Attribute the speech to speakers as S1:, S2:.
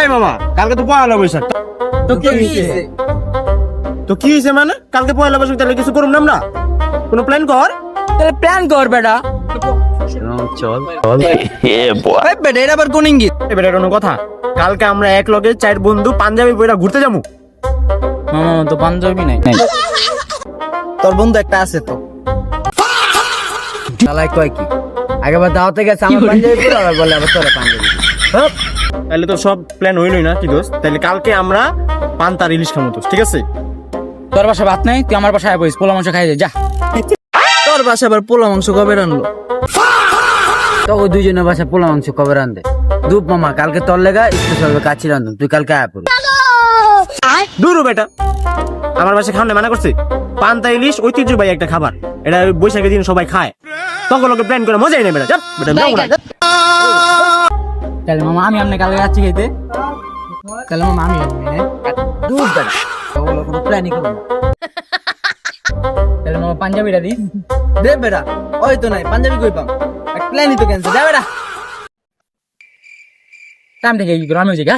S1: এই মামা কালকে তো পয়লা বৈশাখ,
S2: তো কি হইছে?
S1: তো কি হয়েছে মানে কালকে পয়লা বৈশাখ, তাহলে কিছু করুম না আমরা? কোনো প্ল্যান কর।
S2: তাহলে প্ল্যান কর বেটা।
S1: চল
S2: এই বেটা এটা আবার কোন ইঙ্গিত?
S1: এবার এটা কোনো কথা? কালকে আমরা এক লগে 4 বন্ধু পাঞ্জাবি পরে ঘুরতে যাবো।
S2: মামা তো পাঞ্জাবি নাই। তোর বন্ধু একটা আছে তো। শালাই কয় কি? আগেবার দাওয়াতে গেছে আমার পাঞ্জাবি পরে, আবার বলে আবার তোরা পাঞ্জাবি।
S1: হ্যাঁ, তাহলে তো সব প্ল্যান হইলই না কি দোস্ত? তাহলে কালকে আমরা পান্তার ইলিশ খাবো দোস্ত, ঠিক আছে?
S2: তোর বাসা ভাত নাই, তুই আমার বাসায় বইস, পোলা মাংস খাই যা। তোর বাসা আবার পোলা মাংস কবে রানলো? তো ওই দুইজনের বাসা পোলা মাংস কবে রান্ধে? দুপ মামা কালকে তোর লেগা স্পেশাল কাচ্চি রান্ধুন, তুই কালকে আয় পড়ি।
S1: দূরও বেটা, আমার বাসায় খাওয়া মানা করছে। পান্তা ইলিশ ঐতিহ্যবাহী একটা খাবার, এটা বৈশাখের দিন সবাই খায়। তখন লোকে প্ল্যান করে মজাই নেই বেটা। যা বেটা, যাও না, যা।
S2: তাহলে মামা আমি আপনি কালকে যাচ্ছি খেতে। তাহলে মামা আমি দুধ বেটা, ওগুলো কোনো প্ল্যানই করবো না। তাহলে মামা পাঞ্জাবিটা দিস দে বেটা। ওই তো নাই পাঞ্জাবি কই পাম, এক প্ল্যানই তো ক্যান্সেল। যা বেটা, টাইম থেকে কি করো, আমি হচ্ছে গা।